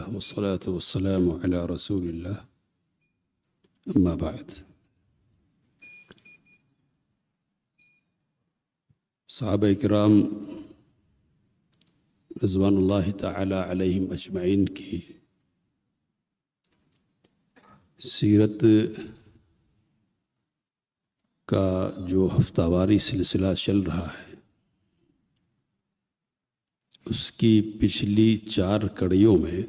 والصلاة والسلام على رسول الله أما بعد. صحابہ کرام رضوان اللہ تعالی علیہم اجمعین کی سیرت کا جو ہفتہ واری سلسلہ چل رہا ہے، اس کی پچھلی 4 کڑیوں میں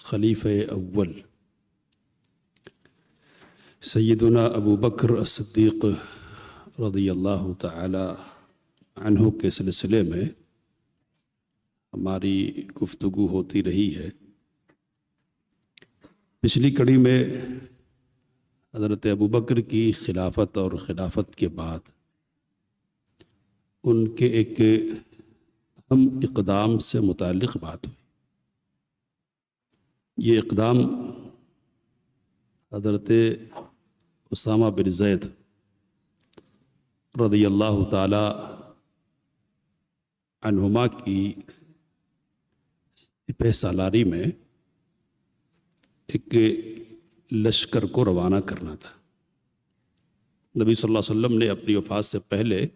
خلیفہ اول سیدنا ابو بکر الصدیق رضی اللہ تعالی عنہ کے سلسلے میں ہماری گفتگو ہوتی رہی ہے۔ پچھلی کڑی میں حضرت ابو بکر کی خلافت اور خلافت کے بعد ان کے ایک اہم اقدام سے متعلق بات ہوئی۔ یہ اقدام حضرت اسامہ بن زید رضی اللہ تعالی عنہما کی سپہ سالاری میں ایک لشکر کو روانہ کرنا تھا۔ نبی صلی اللہ علیہ وسلم نے اپنی وفات سے پہلے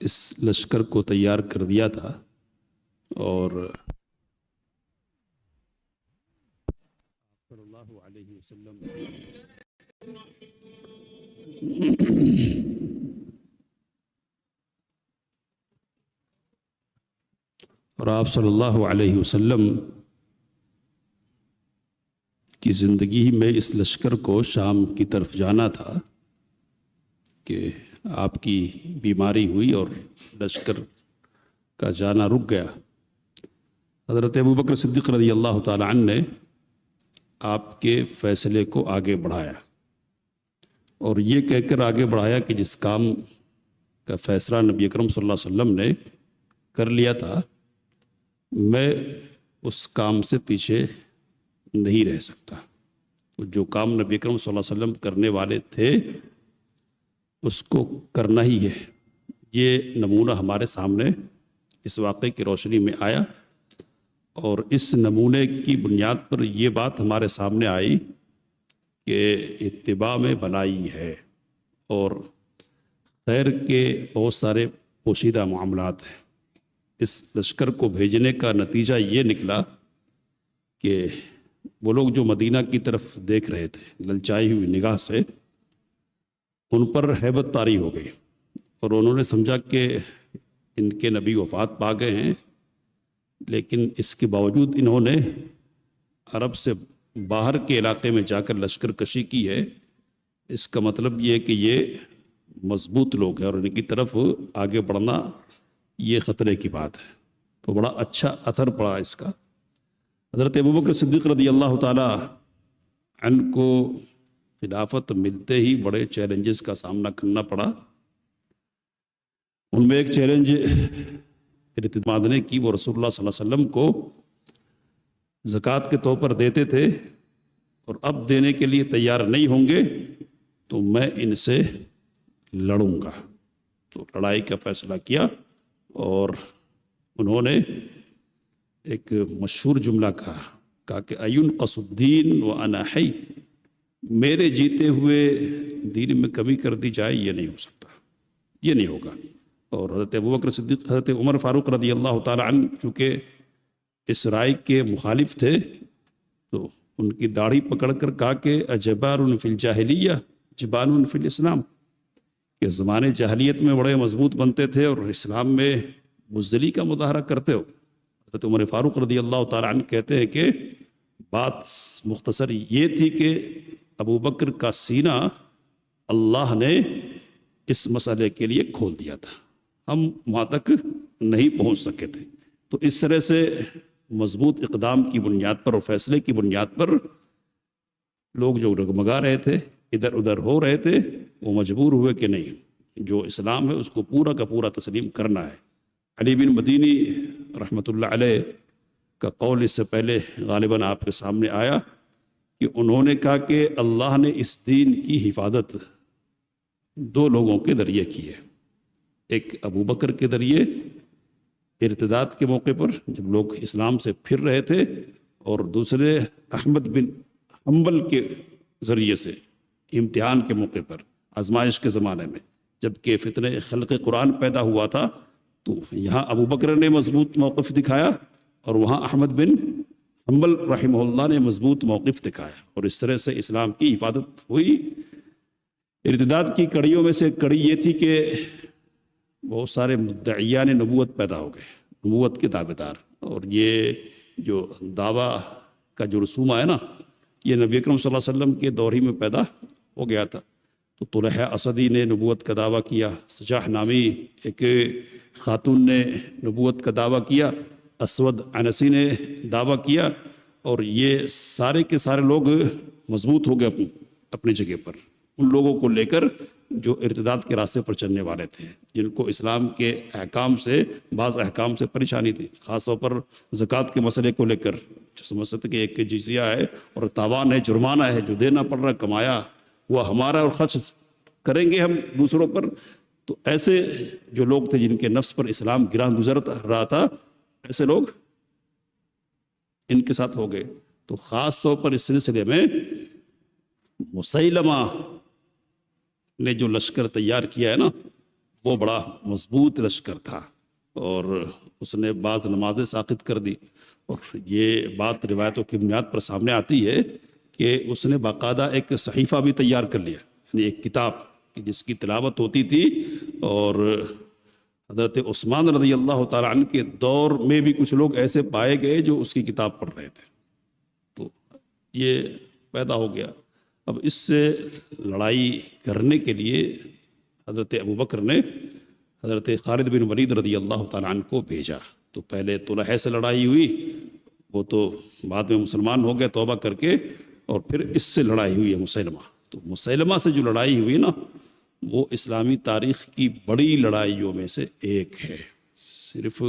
اس لشکر کو تیار کر دیا تھا، اور صلی اللہ علیہ وسلم اور آپ صلی اللہ علیہ وسلم کی زندگی میں اس لشکر کو شام کی طرف جانا تھا کہ آپ کی بیماری ہوئی اور لشکر کا جانا رک گیا۔ حضرت ابو بکر صدیق رضی اللہ تعالی عنہ نے آپ کے فیصلے کو آگے بڑھایا، اور یہ کہہ کر آگے بڑھایا کہ جس کام کا فیصلہ نبی اکرم صلی اللہ علیہ وسلم نے کر لیا تھا، میں اس کام سے پیچھے نہیں رہ سکتا۔ جو کام نبی اکرم صلی اللہ علیہ وسلم کرنے والے تھے اس کو کرنا ہی ہے۔ یہ نمونہ ہمارے سامنے اس واقعے کی روشنی میں آیا، اور اس نمونے کی بنیاد پر یہ بات ہمارے سامنے آئی کہ اتباع میں بھلائی ہے، اور خیر کے بہت سارے پوشیدہ معاملات ہیں۔ اس لشکر کو بھیجنے کا نتیجہ یہ نکلا کہ وہ لوگ جو مدینہ کی طرف دیکھ رہے تھے للچائی ہوئی نگاہ سے، ان پر ہیبت طاری ہو گئی، اور انہوں نے سمجھا کہ ان کے نبی وفات پا گئے ہیں، لیکن اس کے باوجود انہوں نے عرب سے باہر کے علاقے میں جا کر لشکر کشی کی ہے۔ اس کا مطلب یہ کہ یہ مضبوط لوگ ہیں، اور ان کی طرف آگے بڑھنا یہ خطرے کی بات ہے۔ تو بڑا اچھا اثر پڑا اس کا۔ حضرت ابو بکر صدیق رضی اللہ تعالی عنہ کو خلافت ملتے ہی بڑے چیلنجز کا سامنا کرنا پڑا۔ ان میں ایک چیلنج ارتدادنے کی، وہ رسول اللہ صلی اللہ علیہ وسلم کو زکوٰۃ کے طور پر دیتے تھے، اور اب دینے کے لیے تیار نہیں ہوں گے تو میں ان سے لڑوں گا۔ تو لڑائی کا فیصلہ کیا، اور انہوں نے ایک مشہور جملہ کہا کہ اَيُنْقَصُ الدِّينُ وَأَنَا حَيٌّ، میرے جیتے ہوئے دین میں کمی کر دی جائے، یہ نہیں ہو سکتا، یہ نہیں ہوگا۔ اور حضرت ابو بکر صدیق، حضرت عمر فاروق رضی اللہ تعالی عنہ چونکہ اس رائے کے مخالف تھے، تو ان کی داڑھی پکڑ کر کہا کہ اجبار فی الجاہلیہ جبان فی الاسلام، کہ زمانے جاہلیت میں بڑے مضبوط بنتے تھے اور اسلام میں بزدلی کا مظاہرہ کرتے ہو۔ حضرت عمر فاروق رضی اللہ تعالی عنہ کہتے ہیں کہ بات مختصر یہ تھی کہ ابو بکر کا سینہ اللہ نے اس مسئلے کے لیے کھول دیا تھا، ہم وہاں تک نہیں پہنچ سکے تھے۔ تو اس طرح سے مضبوط اقدام کی بنیاد پر اور فیصلے کی بنیاد پر لوگ جو ڈگمگا رہے تھے، ادھر ادھر ہو رہے تھے، وہ مجبور ہوئے کہ نہیں، جو اسلام ہے اس کو پورا کا پورا تسلیم کرنا ہے۔ علی بن مدینی رحمۃ اللہ علیہ کا قول اس سے پہلے غالباً آپ کے سامنے آیا کہ انہوں نے کہا کہ اللہ نے اس دین کی حفاظت 2 لوگوں کے ذریعے کی ہے، ایک ابو بکر کے ذریعے، ارتداد کے موقع پر جب لوگ اسلام سے پھر رہے تھے، اور دوسرے احمد بن حنبل کے ذریعے سے امتحان کے موقع پر، آزمائش کے زمانے میں جب کہ فتنہ خلق قرآن پیدا ہوا تھا، تو یہاں ابو بکر نے مضبوط موقف دکھایا اور وہاں احمد بن حنبل رحمہ اللہ نے مضبوط موقف دکھایا، اور اس طرح سے اسلام کی حفاظت ہوئی۔ ارتداد کی کڑیوں میں سے ایک کڑی یہ تھی کہ بہت سارے مدعیان نبوت پیدا ہو گئے، نبوت کے دعوے دار، اور یہ جو دعویٰ کا جو رسوم ہے نا، یہ نبی اکرم صلی اللہ علیہ وسلم کے دور ہی میں پیدا ہو گیا تھا۔ تو طلحہ اسدی نے نبوت کا دعویٰ کیا، سجاح نامی ایک خاتون نے نبوت کا دعویٰ کیا، اسود عنسی نے دعویٰ کیا، اور یہ سارے کے سارے لوگ مضبوط ہو گئے اپنی جگہ پر، ان لوگوں کو لے کر جو ارتداد کے راستے پر چلنے والے تھے، جن کو اسلام کے احکام سے، بعض احکام سے پریشانی تھی، خاص طور پر زکوٰۃ کے مسئلے کو لے کر، جو سمجھتے تھے کہ ایک جزیہ ہے اور تاوان ہے، جرمانہ ہے جو دینا پڑ رہا، کمایا وہ ہمارا اور خرچ کریں گے ہم دوسروں پر۔ تو ایسے جو لوگ تھے جن کے نفس پر اسلام گراں گزر رہا تھا، ایسے لوگ ان کے ساتھ ہو گئے۔ تو خاص طور پر اس سلسلے میں مسیلمہ نے جو لشکر تیار کیا ہے نا، وہ بڑا مضبوط لشکر تھا، اور اس نے بعض نمازیں ساقط کر دی، اور یہ بات روایتوں کی بنیاد پر سامنے آتی ہے کہ اس نے باقاعدہ ایک صحیفہ بھی تیار کر لیا، یعنی ایک کتاب جس کی تلاوت ہوتی تھی، اور حضرت عثمان رضی اللہ تعالیٰ عنہ کے دور میں بھی کچھ لوگ ایسے پائے گئے جو اس کی کتاب پڑھ رہے تھے۔ تو یہ پیدا ہو گیا۔ اب اس سے لڑائی کرنے کے لیے حضرت ابوبکر نے حضرت خالد بن ولید رضی اللہ تعالیٰ عنہ کو بھیجا۔ تو پہلے طلحہ سے لڑائی ہوئی، وہ تو بعد میں مسلمان ہو گئے توبہ کر کے، اور پھر اس سے لڑائی ہوئی ہے مسیلمہ۔ تو مسیلمہ سے جو لڑائی ہوئی نا، وہ اسلامی تاریخ کی بڑی لڑائیوں میں سے ایک ہے۔ صرف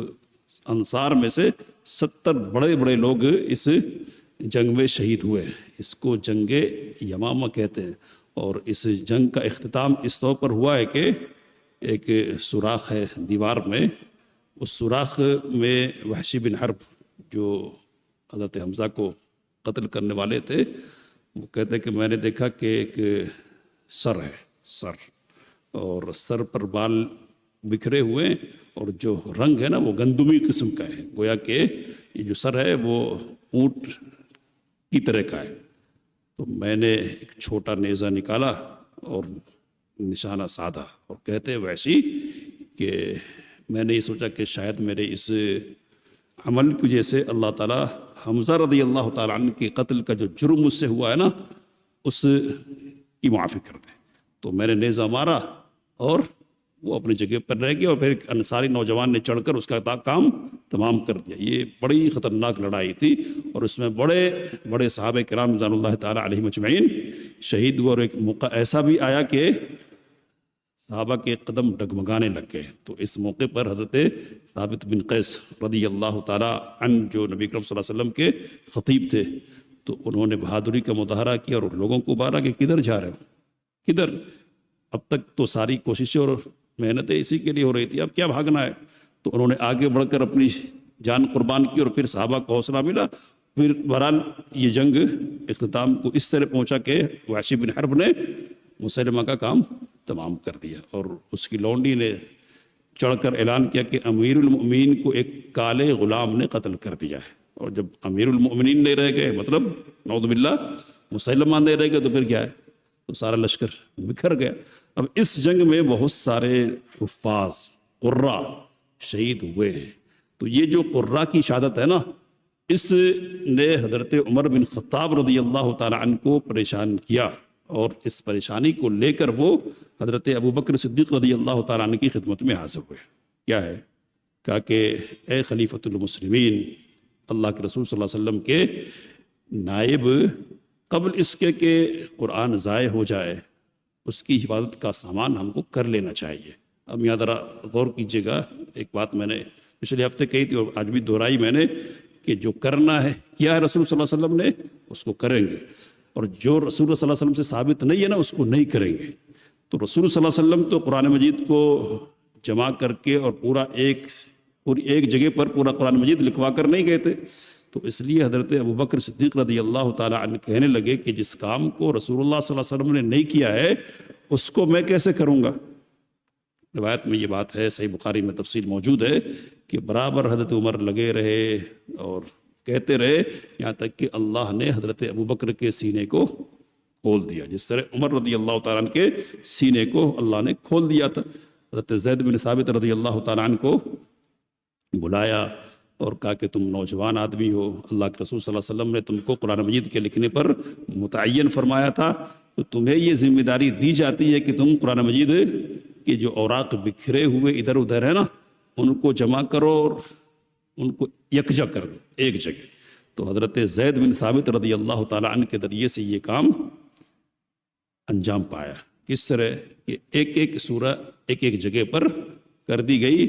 انصار میں سے 70 بڑے بڑے لوگ اس جنگ میں شہید ہوئے، اس کو جنگ یمامہ کہتے ہیں۔ اور اس جنگ کا اختتام اس طور پر ہوا ہے کہ ایک سوراخ ہے دیوار میں، اس سوراخ میں وحشی بن حرب جو حضرت حمزہ کو قتل کرنے والے تھے، وہ کہتے ہیں کہ میں نے دیکھا کہ ایک سر ہے، سر، اور سر پر بال بکھرے ہوئے، اور جو رنگ ہے نا وہ گندمی قسم کا ہے، گویا کہ یہ جو سر ہے وہ اونٹ کی طرح کا ہے۔ تو میں نے ایک چھوٹا نیزہ نکالا اور نشانہ سادھا، اور کہتے وحشی کہ میں نے یہ سوچا کہ شاید میرے اس عمل کی وجہ سے اللہ تعالیٰ حمزہ رضی اللہ تعالیٰ عنہ کے قتل کا جو جرم مجھ سے ہوا ہے نا، اس کی معافی کر دے۔ تو میں نے نیزہ مارا اور وہ اپنی جگہ پر رہ گیا، اور پھر ایک انصاری نوجوان نے چڑھ کر اس کا کام تمام کر دیا۔ یہ بڑی خطرناک لڑائی تھی، اور اس میں بڑے بڑے صحابہ کرام رضوان اللہ تعالیٰ علیہم اجمعین شہید ہوئے، اور ایک موقع ایسا بھی آیا کہ صحابہ کے قدم ڈگمگانے لگ گئے۔ تو اس موقع پر حضرت ثابت بن قیس رضی اللہ تعالیٰ عنہ جو نبی اکرم صلی اللہ علیہ وسلم کے خطیب تھے، تو انہوں نے بہادری کا مظاہرہ کیا اور لوگوں کو ابھارا کہ کدھر جا رہے ہو، کدھر؟ اب تک تو ساری کوششیں اور محنتیں اسی کے لیے ہو رہی تھی، اب کیا بھاگنا ہے؟ تو انہوں نے آگے بڑھ کر اپنی جان قربان کی، اور پھر صحابہ کو حوصلہ ملا۔ پھر بہرحال یہ جنگ اختتام کو اس طرح پہنچا کہ وحشی بن حرب نے مسیلمہ کا کام تمام کر دیا، اور اس کی لونڈی نے چڑھ کر اعلان کیا کہ امیر المؤمنین کو ایک کالے غلام نے قتل کر دیا ہے۔ اور جب امیر المؤمنین نہیں رہ گئے، مطلب نعوذ باللہ مسیلمہ نہیں رہ گئے، تو پھر کیا ہے؟ تو سارا لشکر بکھر گیا۔ اب اس جنگ میں بہت سارے حفاظ قرہ شہید ہوئے ہیں۔ تو یہ جو قرہ کی شہادت ہے نا، اس نے حضرت عمر بن خطاب رضی اللہ تعالیٰ عنہ کو پریشان کیا، اور اس پریشانی کو لے کر وہ حضرت ابوبکر صدیق رضی اللہ تعالیٰ عنہ کی خدمت میں حاضر ہوئے۔ کیا ہے؟ کہا کہ اے خلیفۃ المسلمین، اللہ کے رسول صلی اللہ علیہ وسلم کے نائب، قبل اس کے کہ قرآن ضائع ہو جائے، اس کی حفاظت کا سامان ہم کو کر لینا چاہیے۔ اب یہاں ذرا غور کیجیے گا، ایک بات میں نے پچھلے ہفتے کہی تھی اور آج بھی دہرائی میں نے، کہ جو کرنا ہے کیا ہے رسول صلی اللہ علیہ وسلم نے، اس کو کریں گے، اور جو رسول صلی اللہ علیہ وسلم سے ثابت نہیں ہے نا، اس کو نہیں کریں گے۔ تو رسول صلی اللہ علیہ وسلم تو قرآن مجید کو جمع کر کے اور پورا ایک اور ایک جگہ پر پورا قرآن مجید لکھوا کر نہیں گئے تھے. تو اس لیے حضرت ابوبکر صدیق رضی اللہ تعالیٰ عنہ کہنے لگے کہ جس کام کو رسول اللہ صلی اللہ علیہ وسلم نے نہیں کیا ہے اس کو میں کیسے کروں گا. روایت میں یہ بات ہے، صحیح بخاری میں تفصیل موجود ہے کہ برابر حضرت عمر لگے رہے اور کہتے رہے یہاں تک کہ اللہ نے حضرت ابوبکر کے سینے کو کھول دیا، جس طرح عمر رضی اللہ تعالیٰ عنہ کے سینے کو اللہ نے کھول دیا تھا. حضرت زید بن ثابت رضی اللہ تعالیٰ عنہ کو بلایا اور کہا کہ تم نوجوان آدمی ہو، اللہ کے رسول صلی اللہ علیہ وسلم نے تم کو قرآن مجید کے لکھنے پر متعین فرمایا تھا، تو تمہیں یہ ذمہ داری دی جاتی ہے کہ تم قرآن مجید کے جو اوراق بکھرے ہوئے ادھر ادھر ہے نا ان کو جمع کرو اور ان کو یکجا کر دو ایک جگہ. تو حضرت زید بن ثابت رضی اللہ تعالیٰ عنہ کے ذریعے سے یہ کام انجام پایا. کس طرح کہ ایک ایک سورہ ایک ایک جگہ پر کر دی گئی.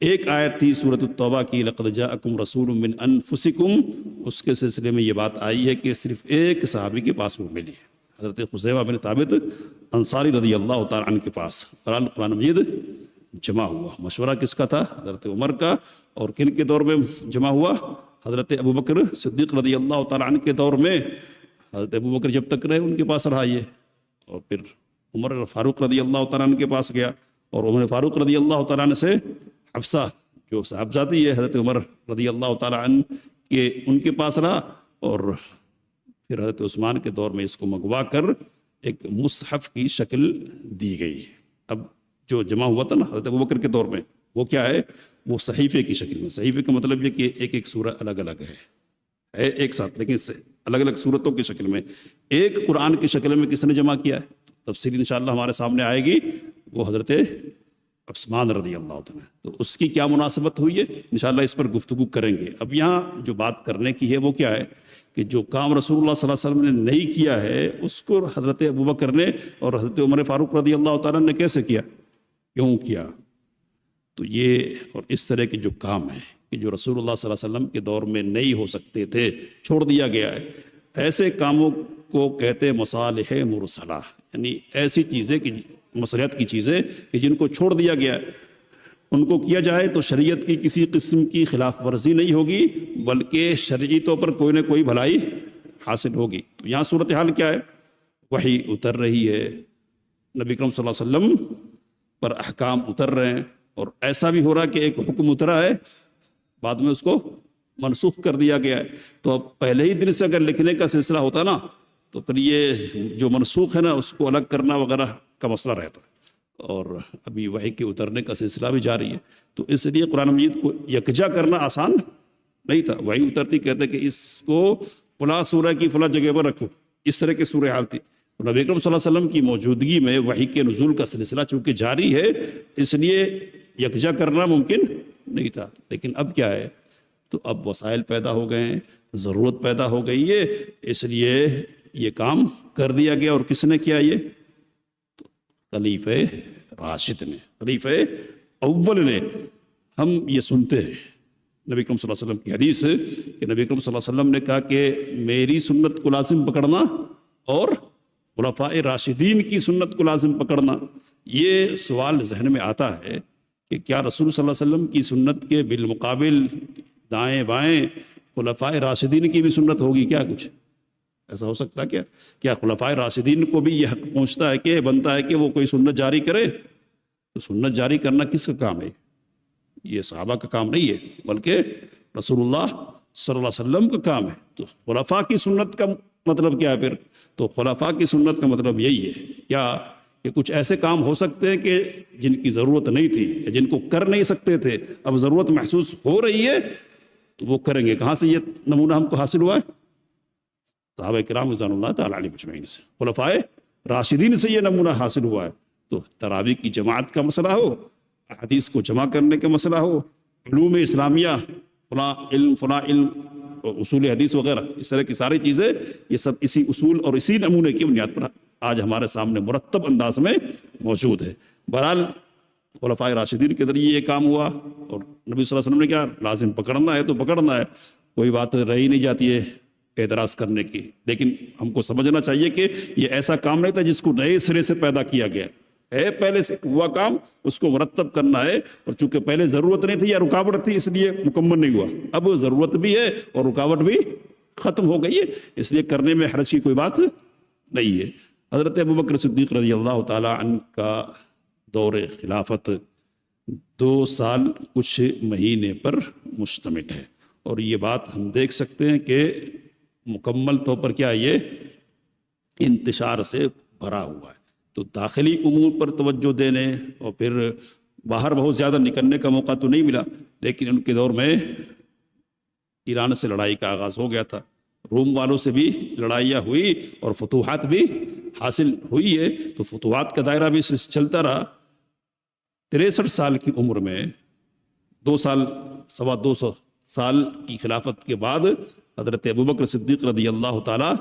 ایک آیت تھی سورۃ التوبہ کی، لقد جاءکم رسول من انفسکم، اس کے سلسلے میں یہ بات آئی ہے کہ صرف ایک صحابی کے پاس وہ ملی ہے، حضرت خزیمہ بن ثابت انصاری رضی اللہ تعالیٰ عنہ کے پاس. قرآن مجید جمع ہوا. مشورہ کس کا تھا؟ حضرت عمر کا. اور کن کے دور میں جمع ہوا؟ حضرت ابوبکر صدیق رضی اللہ تعالیٰ عنہ کے دور میں. حضرت ابوبکر جب تک رہے ان کے پاس رہا یہ، اور پھر عمر فاروق رضی اللہ تعالیٰ عنہ کے پاس گیا، اور عمر فاروق رضی اللہ تعالیٰ عنہ سے حفصہ جو صاحبزادی ہے حضرت عمر رضی اللہ تعالیٰ عنہ کے ان کے پاس رہا، اور پھر حضرت عثمان کے دور میں اس کو منگوا کر ایک مصحف کی شکل دی گئی. اب جو جمع ہوا تھا نا حضرت ابوبکر کے دور میں وہ کیا ہے؟ وہ صحیفے کی شکل میں. صحیفے کا مطلب یہ کہ ایک ایک سورہ الگ الگ ہے ایک ساتھ، لیکن اس سے الگ الگ صورتوں کی شکل میں. ایک قرآن کی شکل میں کس نے جمع کیا ہے؟ تفصیل انشاءاللہ ہمارے سامنے آئے گی. وہ حضرت عثمان رضی اللہ تعالیٰ. تو اس کی کیا مناسبت ہوئی ہے انشاءاللہ اس پر گفتگو کریں گے. اب یہاں جو بات کرنے کی ہے وہ کیا ہے کہ جو کام رسول اللہ صلی اللہ علیہ وسلم نے نہیں کیا ہے اس کو حضرت ابوبکر نے اور حضرت عمر فاروق رضی اللہ تعالیٰ نے کیسے کیا، کیوں کیا. تو یہ اور اس طرح کے جو کام ہیں کہ جو رسول اللہ صلی اللہ علیہ وسلم کے دور میں نہیں ہو سکتے تھے، چھوڑ دیا گیا ہے، ایسے کاموں کو کہتے مصالح مرسلہ، یعنی ایسی چیزیں کہ مصلحت کی چیزیں کہ جن کو چھوڑ دیا گیا ہے ان کو کیا جائے تو شریعت کی کسی قسم کی خلاف ورزی نہیں ہوگی، بلکہ شرعی طور پر کوئی نہ کوئی بھلائی حاصل ہوگی. تو یہاں صورتحال کیا ہے؟ وحی اتر رہی ہے، نبی کرم صلی اللہ علیہ وسلم پر احکام اتر رہے ہیں، اور ایسا بھی ہو رہا ہے کہ ایک حکم اترا ہے بعد میں اس کو منسوخ کر دیا گیا ہے. تو اب پہلے ہی دن سے اگر لکھنے کا سلسلہ ہوتا نا تو پھر یہ جو منسوخ ہے نا اس کو الگ کرنا وغیرہ کا مسئلہ رہتا ہے، اور ابھی وحی کے اترنے کا سلسلہ بھی جاری ہے. تو اس لیے قرآن مجید کو یکجا کرنا آسان نہیں تھا. وحی اترتی کہتے کہ اس کو فلاں سورہ کی فلاں جگہ پر رکھو، اس طرح کی صورتحال تھی. نبی اکرم صلی اللہ علیہ وسلم کی موجودگی میں وحی کے نزول کا سلسلہ چونکہ جاری ہے اس لیے یکجا کرنا ممکن نہیں تھا. لیکن اب کیا ہے؟ تو اب وسائل پیدا ہو گئے ہیں، ضرورت پیدا ہو گئی ہے، اس لیے یہ کام کر دیا گیا. اور کس نے کیا یہ؟ تو خلیفہ راشد نے، خلیفہ اول نے. ہم یہ سنتے ہیں نبی اکرم صلی اللہ علیہ وسلم کی حدیث کہ نبی اکرم صلی اللہ علیہ وسلم نے کہا کہ میری سنت کو لازم پکڑنا اور خلفاء راشدین کی سنت کو لازم پکڑنا. یہ سوال ذہن میں آتا ہے کہ کیا رسول صلی اللہ علیہ وسلم کی سنت کے بالمقابل دائیں بائیں خلفاء راشدین کی بھی سنت ہوگی کیا؟ کچھ ایسا ہو سکتا ہے کیا خلفاء راشدین کو بھی یہ حق پہنچتا ہے کہ بنتا ہے کہ وہ کوئی سنت جاری کرے؟ تو سنت جاری کرنا کس کا کام ہے؟ یہ صحابہ کا کام نہیں ہے بلکہ رسول اللہ صلی اللہ علیہ وسلم کا کام ہے. تو خلفاء کی سنت کا مطلب کیا ہے پھر؟ تو خلفاء کی سنت کا مطلب یہی ہے کیا کہ کچھ ایسے کام ہو سکتے ہیں کہ جن کی ضرورت نہیں تھی یا جن کو کر نہیں سکتے تھے، اب ضرورت محسوس ہو رہی ہے تو وہ کریں گے. کہاں سے یہ نمونہ ہم کو حاصل ہوا ہے؟ صحابہ کرام رضوان اللہ تعالیٰ علیہ مجمعین سے، خلفاء راشدین سے یہ نمونہ حاصل ہوا ہے. تو تراویح کی جماعت کا مسئلہ ہو، حدیث کو جمع کرنے کا مسئلہ ہو، علوم اسلامیہ فلاں علم اصول حدیث وغیرہ، اس طرح کی ساری چیزیں، یہ سب اسی اصول اور اسی نمونے کی بنیاد پر آج ہمارے سامنے مرتب انداز میں موجود ہے. بہرحال خلفاء راشدین کے ذریعے یہ کام ہوا، اور نبی صلی اللہ علیہ وسلم نے کیا لازم پکڑنا ہے تو پکڑنا ہے، کوئی بات رہ ہی نہیں جاتی ہے اعتراض کرنے کی. لیکن ہم کو سمجھنا چاہیے کہ یہ ایسا کام نہیں تھا جس کو نئے سرے سے پیدا کیا گیا. ہے پہلے سے ہوا کام اس کو مرتب کرنا ہے، اور چونکہ پہلے ضرورت نہیں تھی یا رکاوٹ تھی اس لیے مکمل نہیں ہوا، اب ضرورت بھی ہے اور رکاوٹ بھی ختم ہو گئی ہے، اس لیے کرنے میں حرج کی کوئی بات نہیں ہے۔ حضرت ابوبکر صدیق رضی اللہ تعالی عنہ کا دور خلافت 2 سال کچھ مہینے پر مشتمل ہے، اور یہ بات ہم دیکھ سکتے ہیں کہ مکمل طور پر کیا یہ انتشار سے بھرا ہوا ہے۔ تو داخلی امور پر توجہ دینے اور پھر باہر بہت زیادہ نکلنے کا موقع تو نہیں ملا، لیکن ان کے دور میں ایران سے لڑائی کا آغاز ہو گیا تھا، روم والوں سے بھی لڑائیاں ہوئی اور فتوحات بھی حاصل ہوئی ہے، تو فتوحات کا دائرہ بھی چلتا رہا۔ 63 سال کی عمر میں 2 سال 225 سال کی خلافت کے بعد حضرت ابوبکر صدیق رضی اللہ تعالی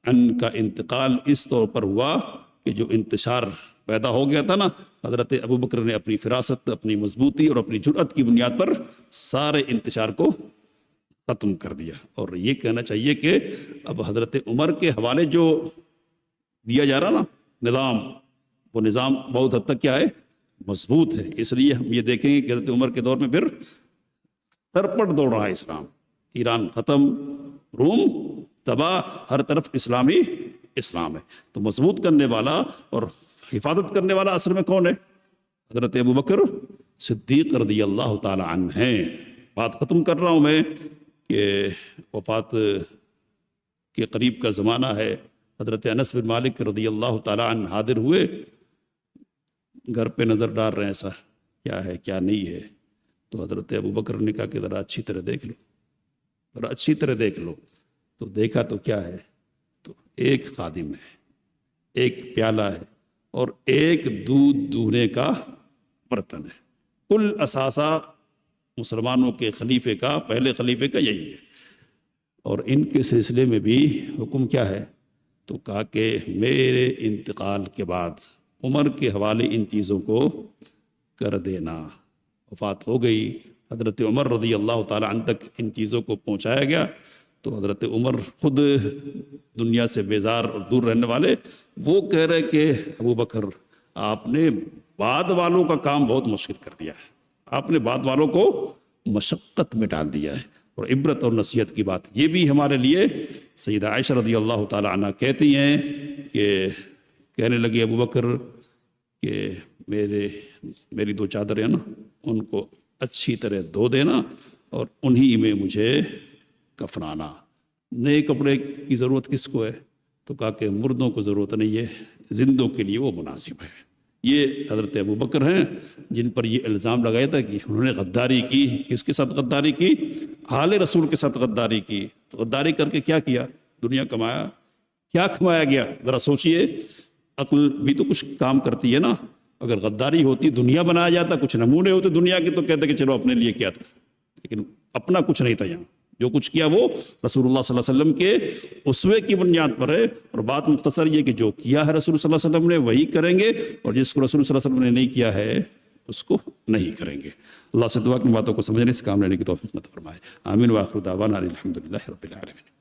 عنہ کا انتقال اس طور پر ہوا کہ جو انتشار پیدا ہو گیا تھا نا، حضرت ابوبکر نے اپنی فراست، اپنی مضبوطی اور اپنی جرأت کی بنیاد پر سارے انتشار کو ختم کر دیا۔ اور یہ کہنا چاہیے کہ اب حضرت عمر کے حوالے جو دیا جا رہا نا نظام، وہ نظام بہت حد تک کیا ہے مضبوط ہے۔ اس لیے ہم یہ دیکھیں گے کہ حضرت عمر کے دور میں پھر سر پر دوڑ رہا ہے اسلام، ایران ختم، روم تباہ، ہر طرف اسلامی اسلام ہے۔ تو مضبوط کرنے والا اور حفاظت کرنے والا اصل میں کون ہے؟ حضرت ابوبکر صدیق رضی اللہ تعالی عنہ ہیں۔ بات ختم کر رہا ہوں میں کہ وفات کے قریب کا زمانہ ہے، حضرت انس بن مالک رضی اللہ تعالی عنہ حاضر ہوئے، گھر پہ نظر ڈال رہے ہیں ایسا کیا ہے کیا نہیں ہے، تو حضرت ابوبکر نے کہا کہ ذرا اچھی طرح دیکھ لو، ذرا اچھی طرح دیکھ لو۔ تو دیکھا تو کیا ہے، تو ایک خادم ہے، ایک پیالہ ہے اور ایک دودھ دہنے کا برتن ہے۔ کل اثاثہ مسلمانوں کے خلیفے کا، پہلے خلیفے کا یہی ہے، اور ان کے سلسلے میں بھی حکم کیا ہے، تو کہا کہ میرے انتقال کے بعد عمر کے حوالے ان چیزوں کو کر دینا۔ وفات ہو گئی، حضرت عمر رضی اللہ تعالی عنہ تک ان چیزوں کو پہنچایا گیا، تو حضرت عمر خود دنیا سے بیزار اور دور رہنے والے، وہ کہہ رہے کہ ابوبکر آپ نے بعد والوں کا کام بہت مشکل کر دیا ہے، آپ نے بعد والوں کو مشقت میں ڈال دیا ہے۔ اور عبرت اور نصیحت کی بات یہ بھی ہمارے لیے، سیدہ عائشہ رضی اللہ تعالی عنہ کہتی ہیں کہ کہنے لگے ابوبکر کہ میری 2 چادریں ہیں نا، ان کو اچھی طرح دھو دینا اور انہی میں مجھے کفنانا۔ نئے کپڑے کی ضرورت کس کو ہے؟ تو کہا کہ مردوں کو ضرورت نہیں ہے، زندوں کے لیے وہ مناسب ہے۔ یہ حضرت ابوبکر ہیں جن پر یہ الزام لگایا تھا کہ انہوں نے غداری کی۔ کس کے ساتھ غداری کی؟ آل رسول کے ساتھ غداری کی۔ تو غداری کر کے کیا کیا؟ دنیا کمایا؟ کیا کمایا گیا؟ ذرا سوچئے، عقل بھی تو کچھ کام کرتی ہے نا۔ اگر غداری ہوتی، دنیا بنایا جاتا، کچھ نمونے ہوتے دنیا کے، تو کہتے کہ چلو اپنے لیے کیا تھا، لیکن اپنا کچھ نہیں تھا۔ یہاں جو کچھ کیا وہ رسول اللہ صلی اللہ علیہ وسلم کے اسوے کی بنیاد پر ہے۔ اور بات مختصر یہ کہ جو کیا ہے رسول صلی اللہ علیہ وسلم نے وہی کریں گے، اور جس کو رسول صلی اللہ علیہ وسلم نے نہیں کیا ہے اس کو نہیں کریں گے۔ اللہ سے دعا کہ باتوں کو سمجھنے سے کام لینے کی توفیق عطا فرمائے۔ آمین۔ وآخر دعوانا الحمدللہ رب العالمین۔